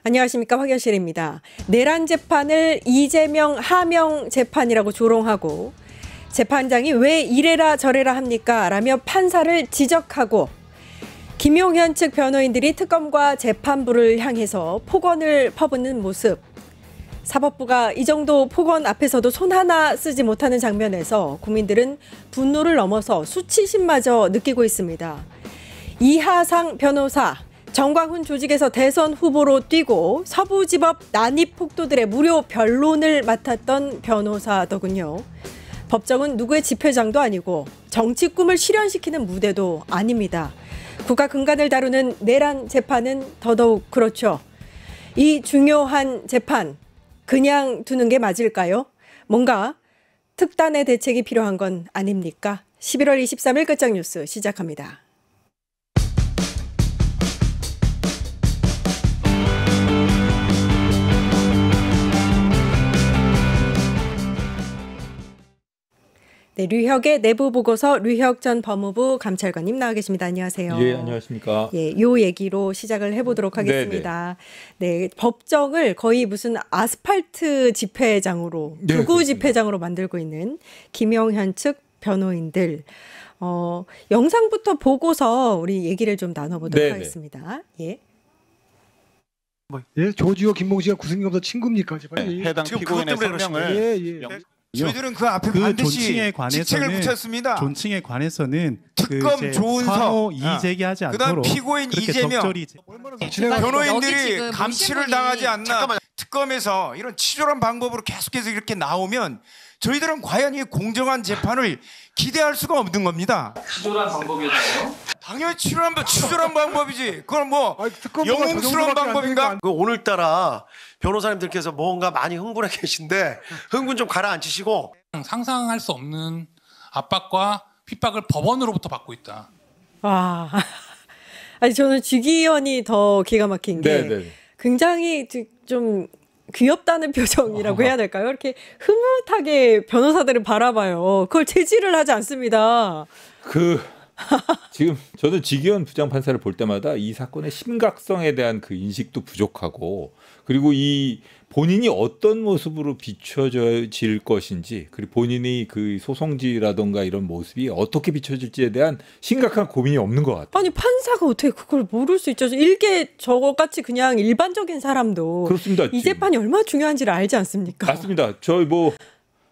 안녕하십니까, 황현실입니다. 내란 재판을 이재명 하명 재판이라고 조롱하고 재판장이 왜 이래라 저래라 합니까? 라며 판사를 지적하고 김용현 측 변호인들이 특검과 재판부를 향해서 폭언을 퍼붓는 모습. 사법부가 이 정도 폭언 앞에서도 손 하나 쓰지 못하는 장면에서 국민들은 분노를 넘어서 수치심마저 느끼고 있습니다. 이하상 변호사, 정광훈 조직에서 대선 후보로 뛰고 서부지법 난입 폭도들의 무료 변론을 맡았던 변호사더군요. 법정은 누구의 집회장도 아니고 정치 꿈을 실현시키는 무대도 아닙니다. 국가 근간을 다루는 내란 재판은 더더욱 그렇죠. 이 중요한 재판 그냥 두는 게 맞을까요? 뭔가 특단의 대책이 필요한 건 아닙니까? 11월 23일 끝장 뉴스 시작합니다. 네, 류혁의 내부 보고서 류혁 전 법무부 감찰관님 나와 계십니다. 안녕하세요. 예, 안녕하십니까. 예, 요 얘기로 시작을 해보도록 하겠습니다. 네, 법정을 거의 무슨 아스팔트 집회장으로, 불구 집회장으로 만들고 있는 김용현 측 변호인들. 영상부터 보고서 우리 얘기를 좀 나눠보도록 하겠습니다. 예. 예, 조지호 김봉식과 구승엽도 친구입니까? 네, 해당 피고인의 설명을 저희들은 그 앞에 반드시 지책을 붙였습니다. 존칭에 관해서는 특검 조은석, 이의제기하지 그다음 않도록 피고인 이재명 변호인들이 감시를 당하지 않나. 잠깐만. 특검에서 이런 치졸한 방법으로 계속해서 이렇게 나오면 저희들은 과연 이 공정한 재판을 기대할 수가 없는 겁니다. 치졸한 방법이었나요? 당연히 치졸한 방법이지. 그건 뭐 영웅스러운 방법인가? 오늘따라 변호사님들께서 뭔가 많이 흥분해 계신데 흥분 좀 가라앉히시고. 상상할 수 없는 압박과 핍박을 법원으로부터 받고 있다. 와, 아니 저는 주기현이 더 기가 막힌 게 굉장히 좀 귀엽다는 표정이라고 해야 될까요? 이렇게 흐뭇하게 변호사들을 바라봐요. 그걸 제지를 하지 않습니다. 지금 저는 지기현 부장판사를 볼 때마다 이 사건의 심각성에 대한 그 인식도 부족하고, 그리고 이 본인이 어떤 모습으로 비춰질 것인지, 그리고 본인이 그 소송지라던가 이런 모습이 어떻게 비춰질지에 대한 심각한 고민이 없는 것 같아요. 아니 판사가 어떻게 그걸 모를 수 있죠? 일개 저같이 그냥 일반적인 사람도 그렇습니다. 이 재판이 얼마나 중요한지를 알지 않습니까? 맞습니다.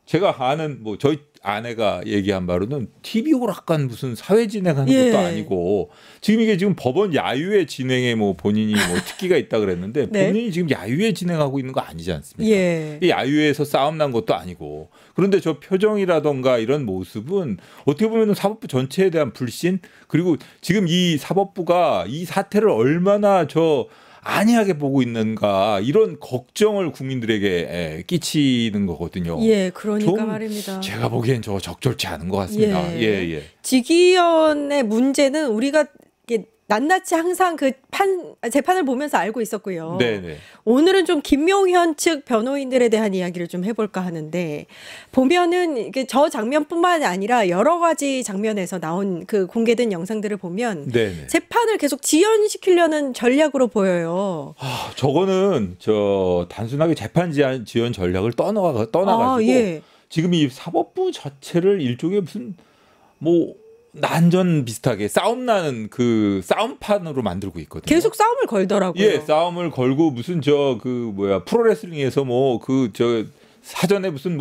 제가 아는 저희 아내가 얘기한 바로는 TV 오락관 무슨 사회 진행하는 것도 아니고, 지금 이게 지금 법원 야유회 진행에 본인이 특기가 있다 그랬는데 본인이 지금 야유회 진행하고 있는 거 아니지 않습니까? 이 야유회에서 싸움 난 것도 아니고. 그런데 저 표정이라던가 이런 모습은 어떻게 보면 사법부 전체에 대한 불신, 그리고 지금 이 사법부가 이 사태를 얼마나 안이하게 보고 있는가, 이런 걱정을 국민들에게 끼치는 거거든요. 예, 그러니까 말입니다. 제가 보기엔 적절치 않은 것 같습니다. 예. 지기현의 문제는 우리가 낱낱이 항상 그 재판을 보면서 알고 있었고요. 네네. 오늘은 좀 김용현 측 변호인들에 대한 이야기를 좀 해볼까 하는데, 보면은 이게 저 장면뿐만 아니라 여러 가지 장면에서 나온 그 공개된 영상들을 보면 재판을 계속 지연시키려는 전략으로 보여요. 저거는 단순하게 재판 지연 전략을 떠나가지고 지금 이 사법부 자체를 일종의 무슨 난전 비슷하게 싸움 나는 그 싸움판으로 만들고 있거든요. 계속 싸움을 걸더라고요. 예, 싸움을 걸고 무슨 프로레슬링에서 사전에 무슨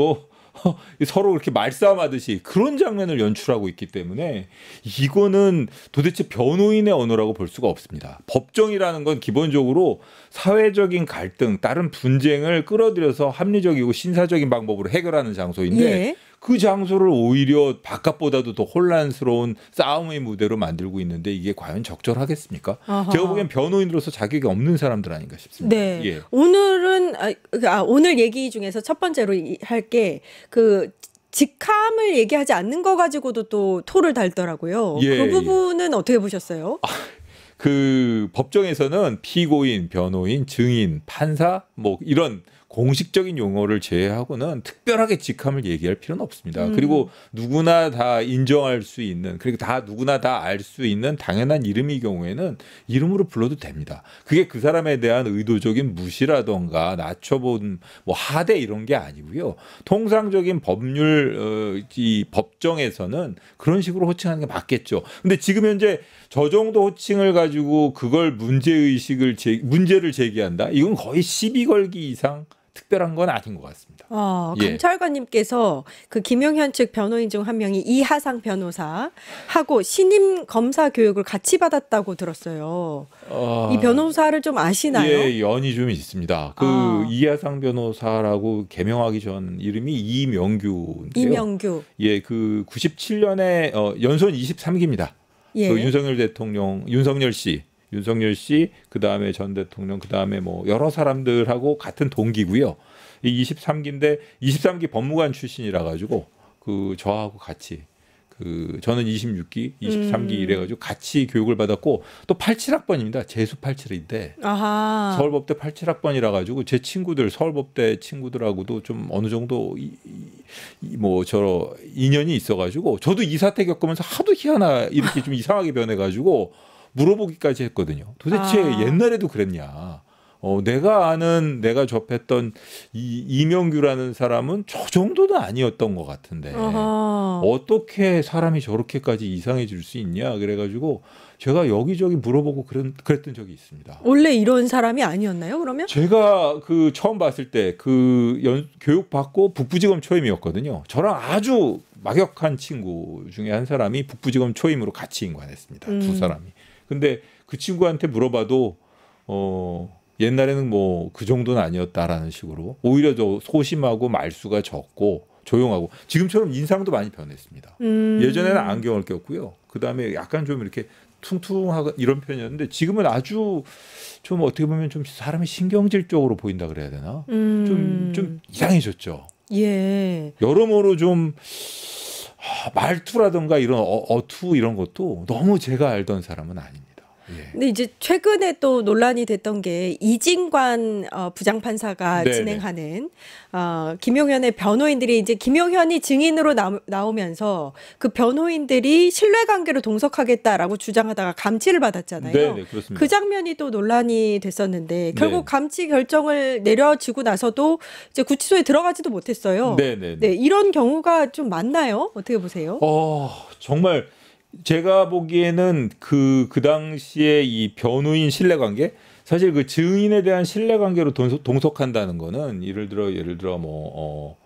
서로 그렇게 말싸움하듯이 그런 장면을 연출하고 있기 때문에 이거는 도대체 변호인의 언어라고 볼 수가 없습니다. 법정이라는 건 기본적으로 사회적인 갈등, 다른 분쟁을 끌어들여서 합리적이고 신사적인 방법으로 해결하는 장소인데 그 장소를 오히려 바깥보다도 더 혼란스러운 싸움의 무대로 만들고 있는데 이게 과연 적절하겠습니까? 제가 보기엔 변호인으로서 자격이 없는 사람들 아닌가 싶습니다. 네. 오늘은 오늘 얘기 중에서 첫 번째로 할 게 직함을 얘기하지 않는 거 가지고도 또 토를 달더라고요. 그 부분은 어떻게 보셨어요? 그 법정에서는 피고인, 변호인, 증인, 판사 이런 공식적인 용어를 제외하고는 특별하게 직함을 얘기할 필요는 없습니다. 그리고 누구나 다 인정할 수 있는, 그리고 다 누구나 다 알 수 있는 당연한 이름의 경우에는 이름으로 불러도 됩니다. 그게 그 사람에 대한 의도적인 무시라던가 낮춰본 뭐 하대 이런 게 아니고요. 통상적인 법률 이 법정에서는 그런 식으로 호칭하는 게 맞겠죠. 근데 지금 현재 저 정도 호칭을 가지고 그걸 문제를 제기한다. 이건 거의 시비 걸기 이상 특별한 건 아닌 것 같습니다. 예. 감찰관님께서 그 김용현 측 변호인 중 한 명이 이하상 변호사하고 신임 검사 교육을 같이 받았다고 들었어요. 이 변호사를 좀 아시나요? 예, 연이 좀 있습니다. 그 이하상 변호사라고 개명하기 전 이름이 이명규인데요. 이명규. 예, 그 97년에 연손 23기입니다. 예. 그 윤석열 씨, 그 다음에 전 대통령, 그 다음에 뭐 여러 사람들하고 같은 동기고요. 이 23기인데 23기 법무관 출신이라 가지고 그 저하고 같이 그 저는 26기, 23기 이래가지고 같이 교육을 받았고 또 87학번입니다. 재수 87인데 서울법대 87학번이라 가지고 제 친구들 서울법대 친구들하고도 좀 어느 정도 뭐 저 인연이 있어가지고 저도 이 사태 겪으면서 하도 이렇게 좀 이상하게 변해가지고 물어보기까지 했거든요. 도대체 옛날에도 그랬냐? 내가 접했던 이명규라는 사람은 저 정도는 아니었던 것 같은데 어떻게 사람이 저렇게까지 이상해질 수 있냐? 그래가지고 제가 여기저기 물어보고 그랬던 적이 있습니다. 원래 이런 사람이 아니었나요? 그러면? 제가 그 처음 봤을 때 그 교육 받고 북부지검 초임이었거든요. 저랑 아주 막역한 친구 중에 한 사람이 북부지검 초임으로 같이 임관했습니다. 두 사람이. 근데 그 친구한테 물어봐도 옛날에는 뭐 그 정도는 아니었다라는 식으로 오히려 더 소심하고 말수가 적고 조용하고 지금처럼 인상도 많이 변했습니다. 예전에는 안경을 꼈고요. 그다음에 약간 좀 이렇게 퉁퉁하고 이런 편이었는데 지금은 아주 좀 어떻게 보면 좀 사람이 신경질적으로 보인다 그래야 되나? 좀 이상해졌죠. 예. 여러모로 좀 말투라든가 이런 어투 이런 것도 너무 제가 알던 사람은 아닙니다. 예. 근데 이제 최근에 또 논란이 됐던 게 이진관 부장판사가 네네. 진행하는 김용현의 변호인들이 이제 김용현이 증인으로 나오면서 그 변호인들이 신뢰관계로 동석하겠다라고 주장하다가 감치를 받았잖아요. 네네, 그렇습니다. 그 장면이 또 논란이 됐었는데 결국 네. 감치 결정을 내려지고 나서도 이제 구치소에 들어가지도 못했어요. 네네. 네, 이런 경우가 좀 많나요? 어떻게 보세요? 정말 제가 보기에는 그 당시에 이 변호인 신뢰관계 사실 그 증인에 대한 신뢰관계로 동석한다는 거는 예를 들어 뭐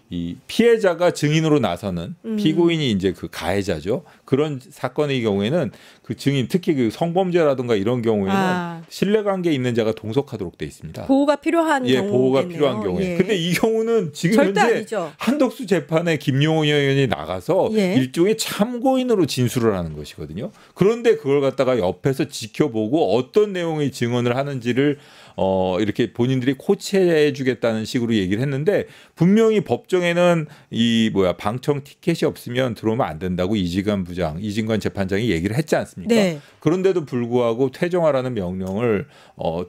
이 피해자가 증인으로 나서는 피고인이 이제 그 가해자죠. 그런 사건의 경우에는 그 증인 특히 그 성범죄라든가 이런 경우에는 신뢰관계 있는 자가 동석하도록 돼 있습니다. 보호가 필요한 경우겠네요. 보호가 필요한 경우에. 예. 근데 이 경우는 지금 절대 현재 아니죠. 한덕수 재판에 김용현 의원이 나가서 예. 일종의 참고인으로 진술을 하는 것이거든요. 그런데 그걸 갖다가 옆에서 지켜보고 어떤 내용의 증언을 하는지를 이렇게 본인들이 코치해 주겠다는 식으로 얘기를 했는데 분명히 법정에는 방청 티켓이 없으면 들어오면 안 된다고 이진관 재판장이 얘기를 했지 않습니까? 네. 그런데도 불구하고 퇴정하라는 명령을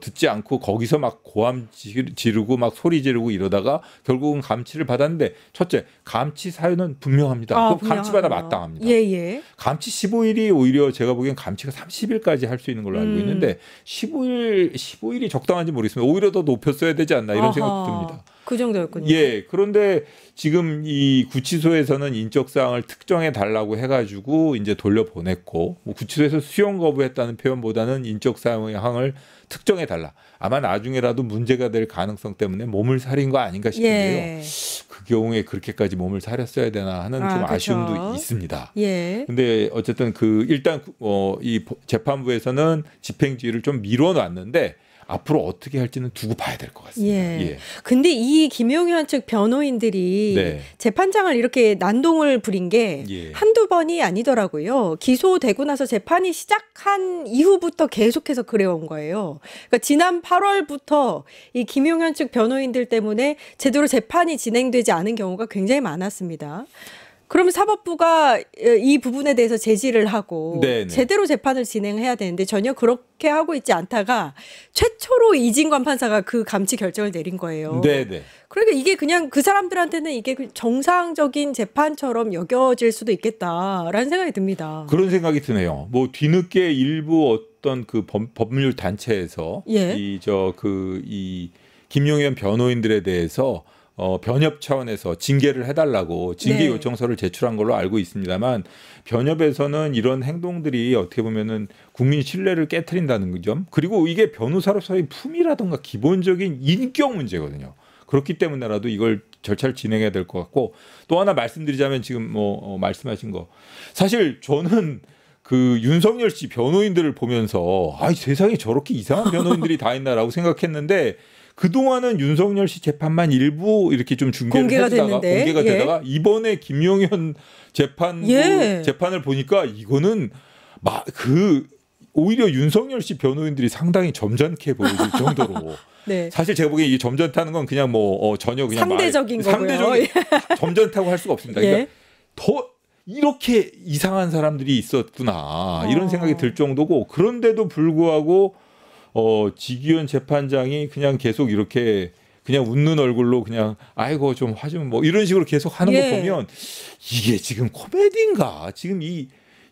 듣지 않고 거기서 막 고함 지르고 막 소리 지르고 이러다가 결국은 감치를 받았는데 첫째, 감치 사유는 분명합니다. 그럼 감치받아 마땅합니다. 예. 감치 감치 15일이 오히려 제가 보기엔 감치가 30일까지 할 수 있는 걸로 알고 있는데 15일이 적당한지 모르겠습니다. 오히려 더 높였어야 되지 않나 이런 생각도 듭니다. 그 정도였군요. 예. 그런데 지금 이 구치소에서는 인적 사항을 특정해 달라고 해가지고 이제 돌려보냈고 뭐 구치소에서 수용 거부했다는 표현보다는 인적 사항을 특정해 달라. 아마 나중에라도 문제가 될 가능성 때문에 몸을 사린 거 아닌가 싶은데요. 예. 그 경우에 그렇게까지 몸을 사렸어야 되나 하는 좀 아쉬움도 그렇죠. 있습니다. 예. 근데 어쨌든 일단 이 재판부에서는 집행지휘를 좀 미뤄놨는데 앞으로 어떻게 할지는 두고 봐야 될 것 같습니다. 예. 근데 이 김용현 측 변호인들이 네. 재판장을 이렇게 난동을 부린 게 예. 한두 번이 아니더라고요. 기소되고 나서 재판이 시작한 이후부터 계속해서 그래온 거예요. 그러니까 지난 8월부터 이 김용현 측 변호인들 때문에 제대로 재판이 진행되지 않은 경우가 굉장히 많았습니다. 그러면 사법부가 이 부분에 대해서 제지를 하고 네네. 제대로 재판을 진행해야 되는데 전혀 그렇게 하고 있지 않다가 최초로 이진관 판사가 그 감치 결정을 내린 거예요. 네네. 그러니까 이게 그냥 그 사람들한테는 이게 정상적인 재판처럼 여겨질 수도 있겠다라는 생각이 듭니다. 그런 생각이 드네요. 뭐 뒤늦게 일부 어떤 그 법률 단체에서 예. 이 김용현 변호인들에 대해서 변협 차원에서 징계를 해달라고 징계 네. 요청서를 제출한 걸로 알고 있습니다만 변협에서는 이런 행동들이 어떻게 보면은 국민 신뢰를 깨트린다는 점, 그리고 이게 변호사로서의 품위라든가 기본적인 인격 문제거든요. 그렇기 때문에라도 이걸 절차를 진행해야 될 것 같고, 또 하나 말씀드리자면 지금 말씀하신 거, 사실 저는 그 윤석열 씨 변호인들을 보면서 세상에 저렇게 이상한 변호인들이 다 있나라고 생각했는데, 그동안은 윤석열 씨 재판만 일부 이렇게 좀 공개가 되다가 이번에 김용현 재판을 보니까 이거는 오히려 윤석열 씨 변호인들이 상당히 점잖게 보여질 정도로 네. 사실 제가 보기에 이 점잖다는 건 그냥 전혀 그냥 상대적인 거고요. 상대적인 점잖다고 할 수가 없습니다. 그러니까 예. 더 이렇게 이상한 사람들이 있었구나 이런 생각이 들 정도고, 그런데도 불구하고 지기현 재판장이 그냥 계속 이렇게 그냥 웃는 얼굴로 그냥 아이고 좀 화 좀 뭐 이런 식으로 계속 하는 거 보면 이게 지금 코미디인가, 지금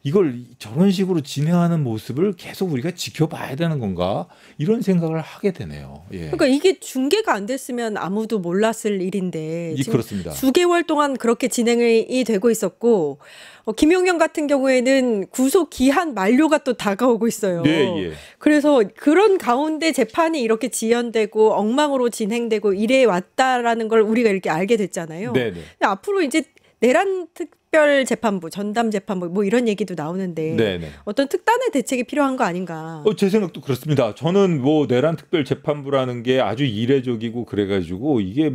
이걸 저런 식으로 진행하는 모습을 계속 우리가 지켜봐야 되는 건가, 이런 생각을 하게 되네요. 예. 그러니까 이게 중계가 안 됐으면 아무도 몰랐을 일인데 지금 그렇습니다. 수개월 동안 그렇게 진행이 되고 있었고, 김용현 같은 경우에는 구속 기한 만료가 또 다가오고 있어요. 네, 예. 그래서 그런 가운데 재판이 이렇게 지연되고 엉망으로 진행되고 이래 왔다라는 걸 우리가 이렇게 알게 됐잖아요. 네, 네. 근데 앞으로 이제 내란 특별 재판부, 전담 재판부 뭐 이런 얘기도 나오는데 네네. 어떤 특단의 대책이 필요한 거 아닌가? 제 생각도 그렇습니다. 저는 내란 특별 재판부라는 게 아주 이례적이고 그래가지고 이게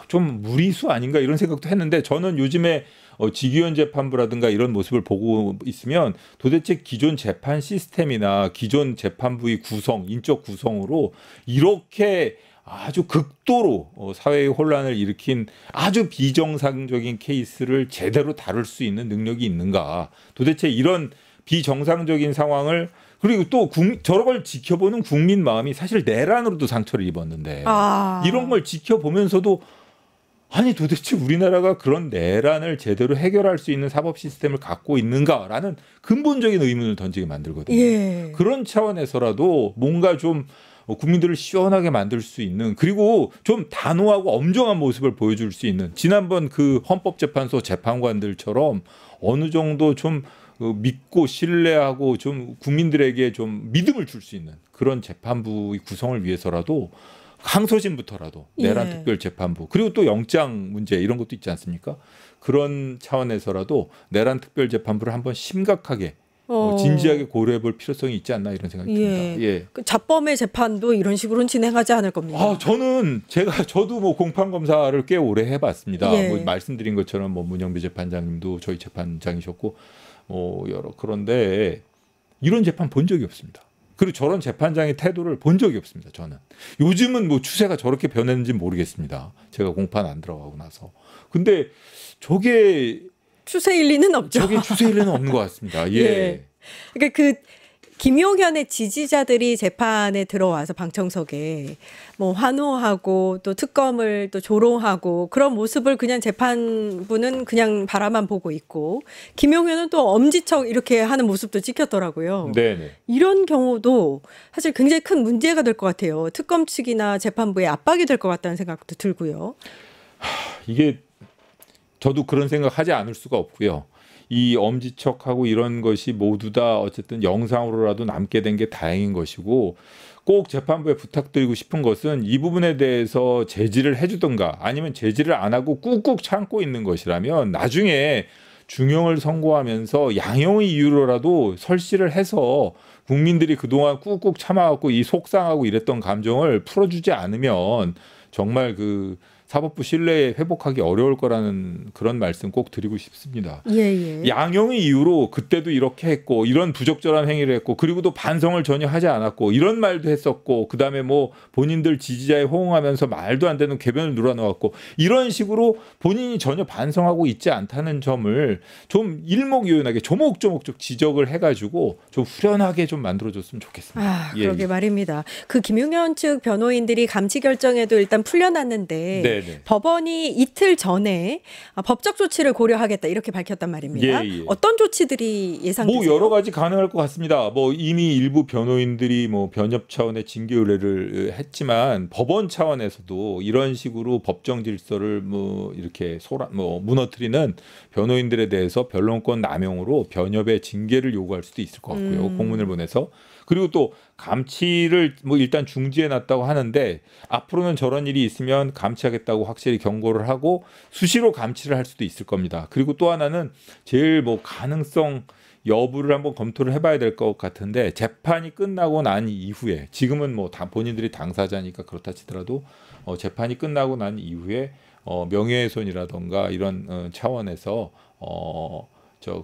좀 무리수 아닌가 이런 생각도 했는데, 저는 요즘에 지기현 재판부라든가 이런 모습을 보고 있으면 도대체 기존 재판 시스템이나 기존 재판부의 인적 구성으로 이렇게 아주 극도로 사회의 혼란을 일으킨 아주 비정상적인 케이스를 제대로 다룰 수 있는 능력이 있는가. 도대체 이런 비정상적인 상황을, 그리고 또 저런 걸 지켜보는 국민 마음이 사실 내란으로도 상처를 입었는데 이런 걸 지켜보면서도 도대체 우리나라가 그런 내란을 제대로 해결할 수 있는 사법 시스템을 갖고 있는가라는 근본적인 의문을 던지게 만들거든요. 예. 그런 차원에서라도 뭔가 좀 국민들을 시원하게 만들 수 있는, 그리고 좀 단호하고 엄정한 모습을 보여줄 수 있는, 지난번 그 헌법재판소 재판관들처럼 어느 정도 좀 믿고 신뢰하고 좀 국민들에게 좀 믿음을 줄 수 있는 그런 재판부의 구성을 위해서라도 항소심부터라도 내란 특별재판부, 그리고 또 영장 문제 이런 것도 있지 않습니까? 그런 차원에서라도 내란 특별재판부를 한번 심각하게 진지하게 고려해볼 필요성이 있지 않나 이런 생각이 듭니다. 예. 그 자범의 재판도 이런 식으로는 진행하지 않을 겁니다. 저도 공판 검사를 꽤 오래 해봤습니다. 예. 말씀드린 것처럼 문영배 재판장님도 저희 재판장이셨고 그런데 이런 재판 본 적이 없습니다. 그리고 저런 재판장의 태도를 본 적이 없습니다. 저는 요즘은 추세가 저렇게 변했는지 모르겠습니다. 제가 공판 안 들어가고 나서. 근데 저게 추세일 리는 없죠. 저게 추세일 리는 없는 것 같습니다. 예. 예. 그러니까 김용현의 지지자들이 재판에 들어와서 방청석에 환호하고 또 특검을 또 조롱하고 그런 모습을 그냥 재판부는 그냥 바라만 보고 있고, 김용현은 또 엄지척 이렇게 하는 모습도 찍혔더라고요. 네네. 이런 경우도 사실 굉장히 큰 문제가 될 것 같아요. 특검 측이나 재판부에 압박이 될 것 같다는 생각도 들고요. 이게 저도 그런 생각하지 않을 수가 없고요. 이 엄지척하고 이런 것이 모두 다 어쨌든 영상으로라도 남게 된 게 다행인 것이고, 꼭 재판부에 부탁드리고 싶은 것은 이 부분에 대해서 제지를 해주던가 아니면 제지를 안 하고 꾹꾹 참고 있는 것이라면 나중에 중형을 선고하면서 양형의 이유로라도 설시를 해서 국민들이 그동안 꾹꾹 참아갖고 이 속상하고 이랬던 감정을 풀어주지 않으면 정말 사법부 신뢰 회복하기 어려울 거라는 그런 말씀 꼭 드리고 싶습니다. 예. 양형의 이유로 그때도 이렇게 했고 이런 부적절한 행위를 했고 그리고 또 반성을 전혀 하지 않았고 이런 말도 했었고 그다음에 뭐 본인들 지지자에 호응하면서 말도 안 되는 궤변을 늘어놓았고 이런 식으로 본인이 전혀 반성하고 있지 않다는 점을 좀 일목요연하게 조목조목 지적을 해가지고 좀 후련하게 좀 만들어줬으면 좋겠습니다. 그러게 말입니다. 그 김용현 측 변호인들이 감치 결정에도 일단 풀려났는데 네네. 법원이 이틀 전에 법적 조치를 고려하겠다 이렇게 밝혔단 말입니다. 예. 어떤 조치들이 예상되세요? 뭐 여러 가지 가능할 것 같습니다. 뭐 이미 일부 변호인들이 뭐 변협 차원의 징계 의뢰를 했지만 법원 차원에서도 이런 식으로 법정 질서를 뭐 이렇게 무너뜨리는 변호인들에 대해서 변론권 남용으로 변협의 징계를 요구할 수도 있을 것 같고요. 공문을 보내서. 그리고 또 감치를 뭐 일단 중지해 놨다고 하는데 앞으로는 저런 일이 있으면 감치하겠다고 확실히 경고를 하고 수시로 감치를 할 수도 있을 겁니다. 그리고 또 하나는 제일 뭐 가능성 여부를 한번 검토를 해봐야 될 것 같은데 재판이 끝나고 난 이후에 지금은 뭐 다 본인들이 당사자니까 그렇다 치더라도 재판이 끝나고 난 이후에 명예훼손이라던가 이런 차원에서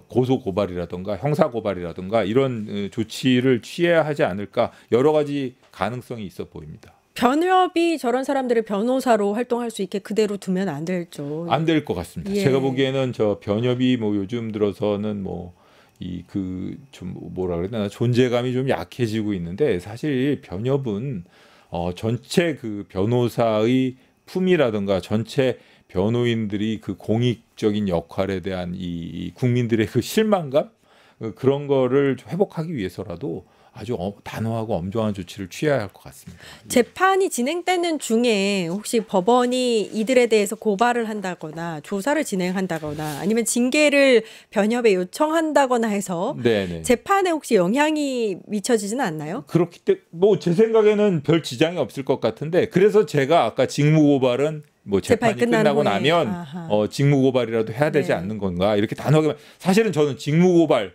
고소 고발이라든가 형사 고발이라든가 이런 조치를 취해야 하지 않을까 여러 가지 가능성이 있어 보입니다. 변협이 저런 사람들을 변호사로 활동할 수 있게 그대로 두면 안 될죠. 안 될 것 같습니다. 예. 제가 보기에는 저 변협이 뭐 요즘 들어서는 뭐 이 좀 뭐라 그래야 되나 존재감이 좀 약해지고 있는데 사실 변협은 전체 그 변호사의 품이라든가 전체 변호인들이 그 공익적인 역할에 대한 이 국민들의 그 실망감 그런 거를 회복하기 위해서라도 아주 단호하고 엄정한 조치를 취해야 할 것 같습니다. 재판이 진행되는 중에 혹시 법원이 이들에 대해서 고발을 한다거나 조사를 진행한다거나 아니면 징계를 변협에 요청한다거나 해서 네네. 재판에 혹시 영향이 미쳐지지는 않나요? 그렇기 때문에 뭐 제 생각에는 별 지장이 없을 것 같은데 그래서 제가 아까 직무고발은 뭐 재판이 끝나고 나면 직무고발이라도 해야 되지 않는 건가 이렇게 단호하게 사실은 저는 직무고발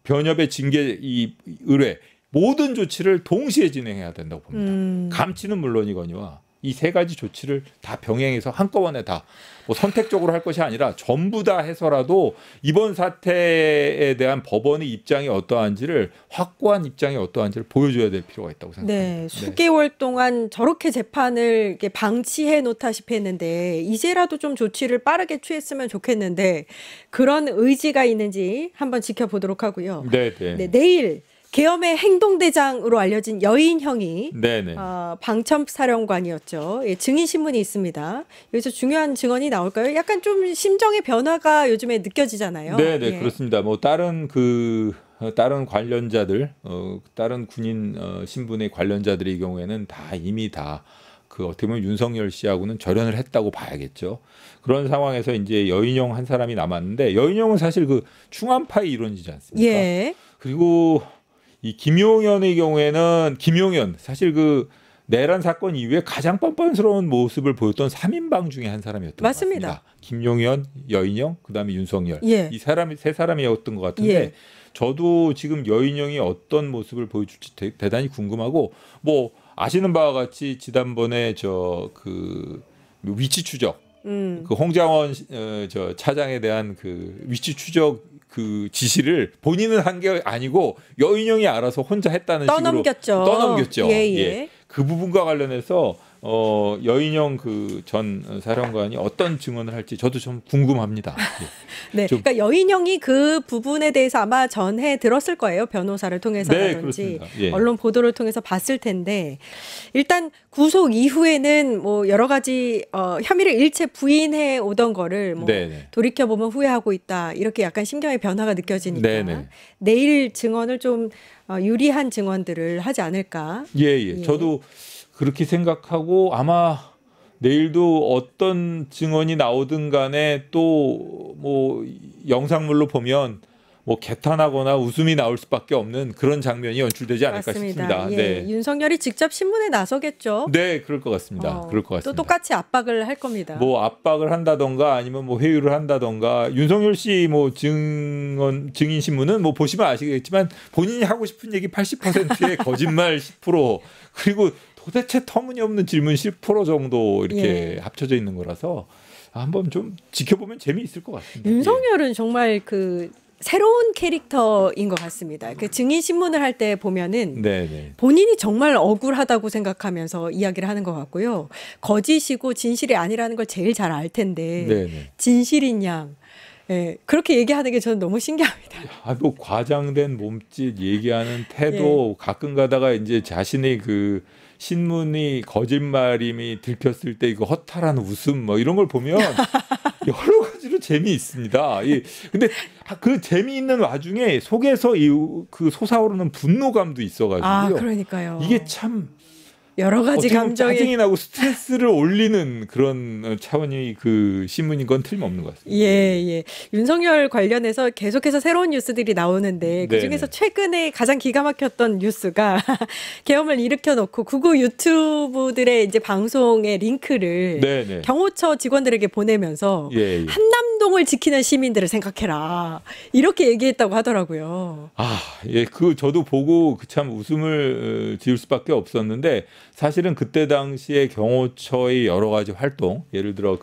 변협의 징계 이 의뢰 모든 조치를 동시에 진행해야 된다고 봅니다. 감치는 물론이거니와 이 세 가지 조치를 다 병행해서 한꺼번에 다 뭐 선택적으로 할 것이 아니라 전부 다 해서라도 이번 사태에 대한 법원의 입장이 어떠한지를 확고한 입장이 어떠한지를 보여줘야 될 필요가 있다고 생각합니다. 네, 수개월 동안 저렇게 재판을 이렇게 방치해 놓다시피 했는데 이제라도 좀 조치를 빠르게 취했으면 좋겠는데 그런 의지가 있는지 한번 지켜보도록 하고요. 네. 내일 계엄의 행동대장으로 알려진 여인형이 네네. 방첩사령관이었죠. 예, 증인 신문이 있습니다. 여기서 중요한 증언이 나올까요? 약간 좀 심정의 변화가 요즘에 느껴지잖아요. 네네 예. 그렇습니다. 뭐 다른 관련자들, 다른 군인 신분의 관련자들의 경우에는 다 이미 그 어떻게 보면 윤석열 씨하고는 절연을 했다고 봐야겠죠. 그런 상황에서 이제 여인형 한 사람이 남았는데 여인형은 사실 그 충암파의 일원이지 않습니까? 예. 그리고 이 김용현의 경우에는 사실 그 내란 사건 이후에 가장 뻔뻔스러운 모습을 보였던 3인방 중에 한 사람이었던 맞습니다. 것 같습니다. 김용현, 여인형, 그다음에 윤석열 예. 이 세 사람이었던 것 같은데 예. 저도 지금 여인형이 어떤 모습을 보여줄지 대단히 궁금하고 뭐 아시는 바와 같이 지난번에 그 위치 추적 그 홍장원 차장에 대한 그 위치 추적 그 지시를 본인은 한 게 아니고 여인형이 알아서 혼자 했다는 식으로 떠넘겼죠. 예. 그 부분과 관련해서 여인형 그 전 사령관이 어떤 증언을 할지 저도 좀 궁금합니다. 네, 그러니까 여인형이 그 부분에 대해서 아마 전해 들었을 거예요. 변호사를 통해서라든지 언론 보도를 통해서 봤을 텐데 일단 구속 이후에는 뭐 여러 가지 혐의를 일체 부인해 오던 거를 뭐 돌이켜 보면 후회하고 있다 이렇게 약간 심경의 변화가 느껴지니까 내일 증언을 좀 유리한 증언들을 하지 않을까. 예. 저도 그렇게 생각하고 아마 내일도 어떤 증언이 나오든 간에 또 뭐 영상물로 보면 뭐 개탄하거나 웃음이 나올 수밖에 없는 그런 장면이 연출되지 않을까 싶습니다. 예. 윤석열이 직접 신문에 나서겠죠. 네, 그럴 것 같습니다. 또 똑같이 압박을 할 겁니다. 뭐 압박을 한다던가 아니면 뭐 회유를 한다던가 윤석열 씨 뭐 증인 신문은 뭐 보시면 아시겠지만 본인이 하고 싶은 얘기 80%의 거짓말 10% 그리고 도대체 터무니없는 질문 10% 정도 이렇게 예. 합쳐져 있는 거라서 한번 좀 지켜보면 재미있을 것 같습니다. 윤석열은 정말 그 새로운 캐릭터인 것 같습니다. 그 증인 신문을 할 때 보면은 네네. 본인이 정말 억울하다고 생각하면서 이야기를 하는 것 같고요. 거짓이고 진실이 아니라는 걸 제일 잘 알 텐데 네네. 진실인 양. 예, 그렇게 얘기하는 게 저는 너무 신기합니다. 뭐 과장된 몸짓 얘기하는 태도 가끔 가다가 이제 자신의 그 신문이 거짓말임이 들켰을 때 이거 허탈한 웃음 뭐 이런 걸 보면 여러 가지로 재미있습니다. 근데 그 재미있는 와중에 속에서 그 솟아오르는 분노감도 있어가지고요. 아, 그러니까요. 이게 참 여러 가지 감정이 짜증이 나고 스트레스를 올리는 그런 차원의 그 신문인 건 틀림없는 것 같습니다. 예. 윤석열 관련해서 계속해서 새로운 뉴스들이 나오는데 그중에서 최근에 가장 기가 막혔던 뉴스가 계엄을 일으켜놓고 구구 유튜브들의 이제 방송의 링크를 네네. 경호처 직원들에게 보내면서 예. 한남동을 지키는 시민들을 생각해라. 이렇게 얘기했다고 하더라고요. 예, 저도 보고 참 웃음을 지을 수밖에 없었는데 사실은 그때 당시에 경호처의 여러 가지 활동, 예를 들어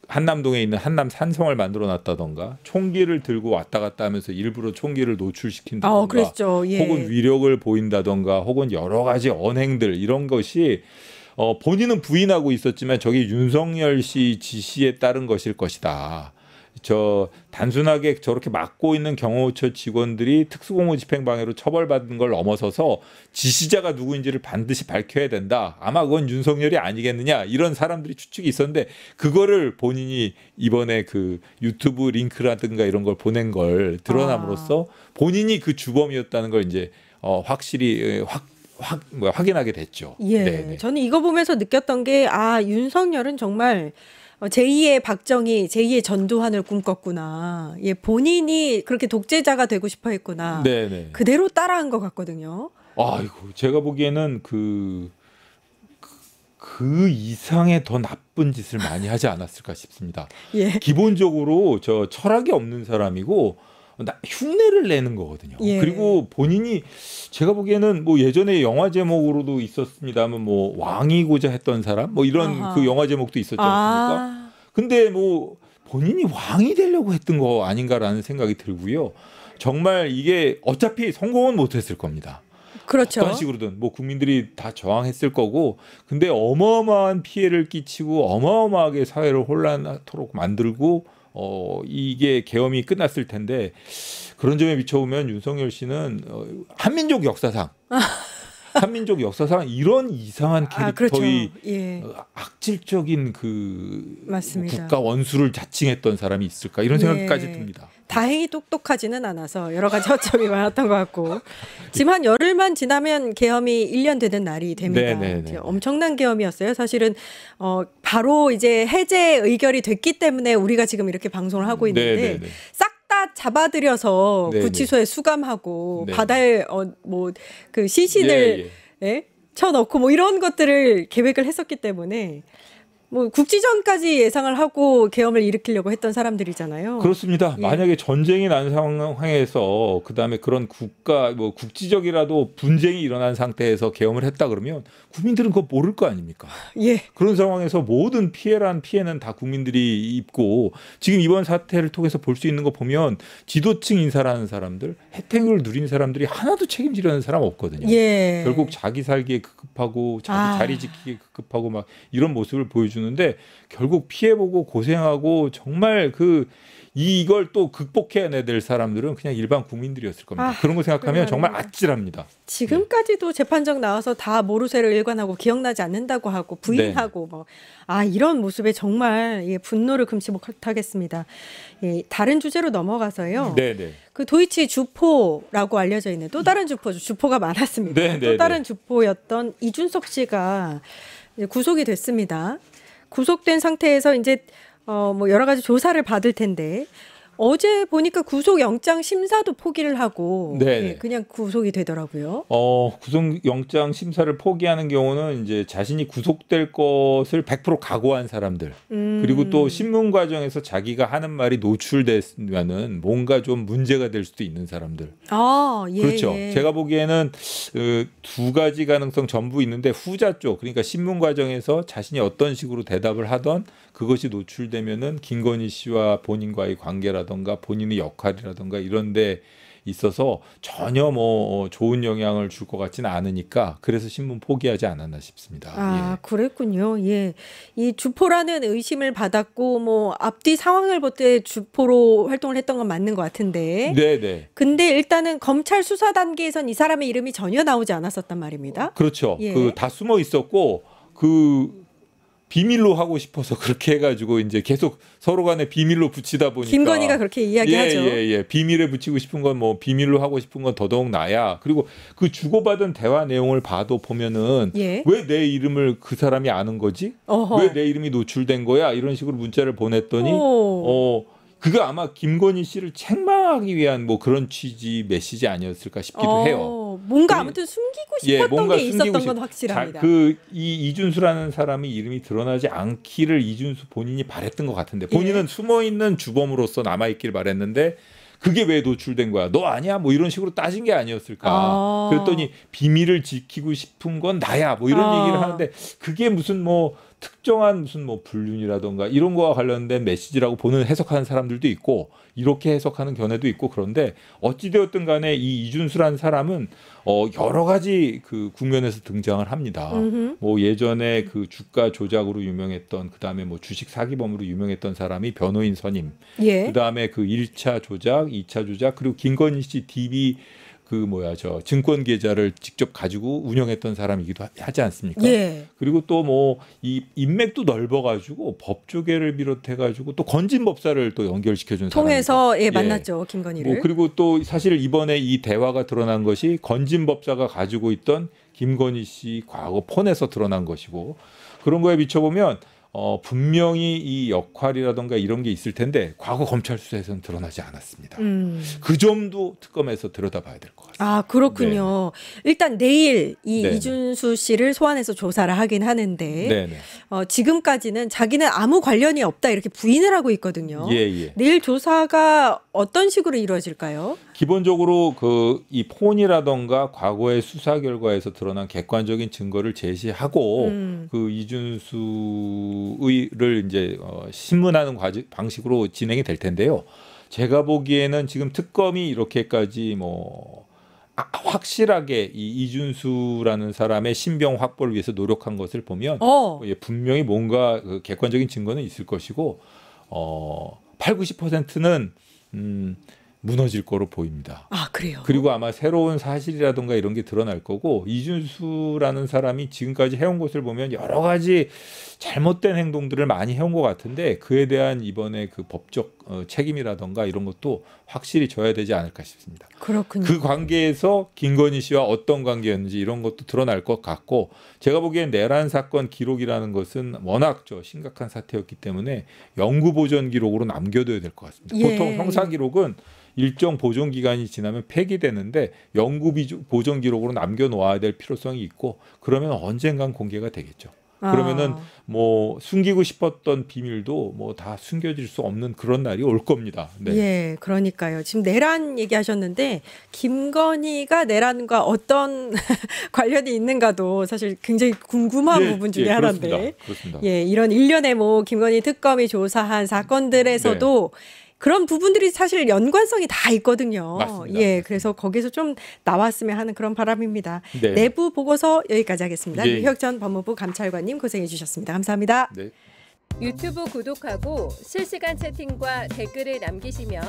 한남동에 있는 한남 산성을 만들어 놨다던가 총기를 들고 왔다 갔다 하면서 일부러 총기를 노출시킨다던가 그랬죠. 예. 혹은 위력을 보인다던가 혹은 여러 가지 언행들 이런 것이 본인은 부인하고 있었지만 저게 윤석열 씨 지시에 따른 것일 것이다. 단순하게 저렇게 맡고 있는 경호처 직원들이 특수공무 집행방해로 처벌받은 걸 넘어서서 지시자가 누구인지를 반드시 밝혀야 된다. 아마 그건 윤석열이 아니겠느냐 이런 사람들이 추측이 있었는데 그거를 본인이 이번에 그 유튜브 링크라든가 이런 걸 보낸 걸 드러남으로써 본인이 그 주범이었다는 걸 이제 확실히 확인하게 됐죠. 예, 네네. 저는 이거 보면서 느꼈던 게 윤석열은 정말 제2의 박정희, 제2의 전두환을 꿈꿨구나. 예, 본인이 그렇게 독재자가 되고 싶어 했구나. 네네. 그대로 따라한 것 같거든요. 아이고, 제가 보기에는 그 이상의 더 나쁜 짓을 많이 하지 않았을까 싶습니다. 예. 기본적으로 철학이 없는 사람이고 흉내를 내는 거거든요. 예. 그리고 본인이 제가 보기에는 뭐 예전에 영화 제목으로도 있었습니다만 뭐 왕이고자 했던 사람 뭐 이런 그 영화 제목도 있었지 않습니까? 근데 뭐 본인이 왕이 되려고 했던 거 아닌가라는 생각이 들고요. 정말 이게 어차피 성공은 못했을 겁니다. 그렇죠. 어떤 식으로든 뭐 국민들이 다 저항했을 거고 근데 어마어마한 피해를 끼치고 어마어마하게 사회를 혼란하도록 만들고 이게 계엄이 끝났을 텐데 그런 점에 비춰보면 윤석열 씨는 한민족 역사상 이런 이상한 캐릭터의 그렇죠. 예. 악질적인 맞습니다. 국가 원수를 자칭했던 사람이 있을까 이런 생각까지 듭니다. 다행히 똑똑하지는 않아서 여러 가지 허점이 많았던 것 같고 지금 한 열흘만 지나면 계엄이 1년 되는 날이 됩니다. 엄청난 계엄이었어요. 사실은 바로 이제 해제 의결이 됐기 때문에 우리가 지금 이렇게 방송을 하고 있는데 싹 다 잡아들여서 구치소에 수감하고 바다에 그 시신을 쳐넣고 뭐 이런 것들을 계획을 했었기 때문에 뭐 국지전까지 예상을 하고 계엄을 일으키려고 했던 사람들이잖아요. 그렇습니다. 만약에 전쟁이 난 상황에서 그다음에 그런 국지적이라도 분쟁이 일어난 상태에서 계엄을 했다 그러면 국민들은 그거 모를 거 아닙니까? 예. 그런 상황에서 모든 피해는 다 국민들이 입고 지금 이번 사태를 통해서 볼 수 있는 거 보면 지도층 인사라는 사람들, 혜택을 누린 사람들이 하나도 책임지려는 사람 없거든요. 예. 결국 자기 살기에 급급하고 자기 자리 지키기에 급급하고 막 이런 모습을 보여주는데 결국 피해보고 고생하고 정말 이걸 또 극복해야 될 사람들은 그냥 일반 국민들이었을 겁니다. 그런 거 생각하면 정말 아찔합니다. 지금까지도 재판정 나와서 다 모르쇠로 일관하고 기억나지 않는다고 하고 부인하고 이런 모습에 정말 분노를 금치 못하겠습니다. 다른 주제로 넘어가서요. 그 도이치 주포라고 알려져 있는 또 다른 주포가 많았습니다. 또 다른 주포였던 이준석 씨가 이제 구속이 됐습니다. 구속된 상태에서 이제 뭐 여러 가지 조사를 받을 텐데 어제 보니까 구속영장 심사도 포기를 하고 네네. 예, 그냥 구속이 되더라고요. 구속영장 심사를 포기하는 경우는 이제 자신이 구속될 것을 100% 각오한 사람들, 그리고 또 신문 과정에서 자기가 하는 말이 노출되면은 뭔가 좀 문제가 될 수도 있는 사람들. 아, 예, 그렇죠. 예. 제가 보기에는 두 가지 가능성 전부 있는데 후자 쪽, 그러니까 신문 과정에서 자신이 어떤 식으로 대답을 하던 그것이 노출되면은 김건희 씨와 본인과의 관계라든가 본인의 역할이라든가 이런 데 있어서 전혀 뭐 좋은 영향을 줄 것 같지는 않으니까 그래서 신문 포기하지 않았나 싶습니다. 아, 예. 그랬군요. 예. 이 주포라는 의심을 받았고 뭐 앞뒤 상황을 볼 때 주포로 활동을 했던 건 맞는 것 같은데. 네. 근데 일단은 검찰 수사 단계에선 이 사람의 이름이 전혀 나오지 않았었단 말입니다. 그렇죠. 예. 그 다 숨어 있었고 비밀로 하고 싶어서 그렇게 해가지고 이제 계속 서로 간에 비밀로 붙이다 보니까 김건희가 그렇게 이야기하죠. 예. 비밀에 붙이고 싶은 건 뭐 비밀로 하고 싶은 건 더더욱 나야. 그리고 그 주고받은 대화 내용을 봐도 보면은 예. 왜 내 이름을 그 사람이 아는 거지? 어허. 왜 내 이름이 노출된 거야? 이런 식으로 문자를 보냈더니 그거 아마 김건희 씨를 책망하기 위한 뭐 그런 취지 메시지 아니었을까 싶기도 해요. 뭔가 아무튼 숨기고 싶었던 뭔가 게 있었던 숨기고 건 확실합니다. 이 이준수라는 사람이 이름이 드러나지 않기를 이준수 본인이 바랬던 것 같은데 본인은 숨어 있는 주범으로서 남아 있길 바랬는데 그게 왜 노출된 거야? 너 아니야? 뭐 이런 식으로 따진 게 아니었을까? 그랬더니 비밀을 지키고 싶은 건 나야. 뭐 이런 얘기를 하는데 그게 무슨 뭐 특정한 무슨 뭐 불륜이라던가 이런 거와 관련된 메시지라고 보는 해석하는 사람들도 있고 이렇게 해석하는 견해도 있고 그런데 어찌되었든 간에 이 이준수라는 사람은 여러 가지 그 국면에서 등장을 합니다. 뭐 예전에 그 주가 조작으로 유명했던 그다음에 뭐 주식 사기범으로 유명했던 사람이 변호인 선임. 예. 그다음에 그 1차 조작, 2차 조작 그리고 김건희 씨 DB 증권 계좌를 직접 가지고 운영했던 사람이기도 하지 않습니까? 예. 그리고 또 뭐 이 인맥도 넓어가지고 법조계를 비롯해가지고 또 건진법사를 또 연결시켜준 통해서 사람이죠. 만났죠 김건희를. 그리고 또 사실 이번에 이 대화가 드러난 것이 건진법사가 가지고 있던 김건희 씨 과거 폰에서 드러난 것이고 그런 거에 비춰보면 분명히 이 역할이라든가 이런 게 있을 텐데 과거 검찰 수사에서는 드러나지 않았습니다. 그 점도 특검에서 들여다봐야 될 것 같습니다. 아, 그렇군요. 일단 내일 네네. 이준수 씨를 소환해서 조사를 하긴 하는데 네네. 지금까지는 자기는 아무 관련이 없다 이렇게 부인을 하고 있거든요. 예. 내일 조사가 어떤 식으로 이루어질까요? 기본적으로 이 폰이라던가 과거의 수사 결과에서 드러난 객관적인 증거를 제시하고 그 이준수를 이제 신문하는 방식으로 진행이 될 텐데요. 제가 보기에는 지금 특검이 이렇게까지 확실하게 이 이준수라는 사람의 신병 확보를 위해서 노력한 것을 보면 분명히 뭔가 그 객관적인 증거는 있을 것이고 80-90%는 무너질 거로 보입니다. 아, 그래요? 그리고 아마 새로운 사실이라든가 이런 게 드러날 거고 이준수라는 사람이 지금까지 해온 것을 보면 여러 가지 잘못된 행동들을 많이 해온 것 같은데 그에 대한 이번에 그 법적 책임이라든가 이런 것도 확실히 져야 되지 않을까 싶습니다. 그렇군요. 그 관계에서 김건희 씨와 어떤 관계였는지 이런 것도 드러날 것 같고 제가 보기엔 내란 사건 기록이라는 것은 워낙 심각한 사태였기 때문에 영구 보존 기록으로 남겨둬야 될 것 같습니다. 예. 보통 형사 기록은 일정 보존 기간이 지나면 폐기되는데 영구 보존 기록으로 남겨놓아야 될 필요성이 있고 그러면 언젠간 공개가 되겠죠. 그러면은 뭐 숨기고 싶었던 비밀도 뭐 다 숨겨질 수 없는 그런 날이 올 겁니다. 네. 예, 그러니까요. 지금 내란 얘기하셨는데 김건희가 내란과 어떤 관련이 있는가도 사실 굉장히 궁금한 부분 중에 하나인데. 그렇습니다. 예, 이런 일련의 뭐 김건희 특검이 조사한 사건들에서도 그런 부분들이 사실 연관성이 다 있거든요. 맞습니다. 예, 그래서 거기서 좀 나왔으면 하는 그런 바람입니다. 네. 내부 보고서 여기까지 하겠습니다. 예. 유혁 전 법무부 감찰관님 고생해 주셨습니다. 감사합니다. 네. 유튜브 구독하고 실시간 채팅과 댓글을 남기시면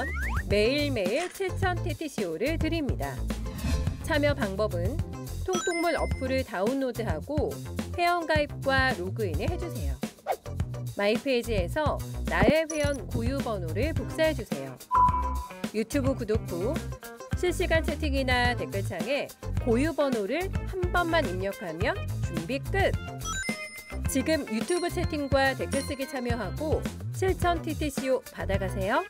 매일매일 7천 TTCO를 드립니다. 참여 방법은 통통물 어플을 다운로드하고 회원가입과 로그인을 해주세요. 마이페이지에서 나의 회원 고유 번호를 복사해주세요. 유튜브 구독 후 실시간 채팅이나 댓글창에 고유 번호를 한 번만 입력하면 준비 끝! 지금 유튜브 채팅과 댓글 쓰기 참여하고 실천 TTCO 받아가세요.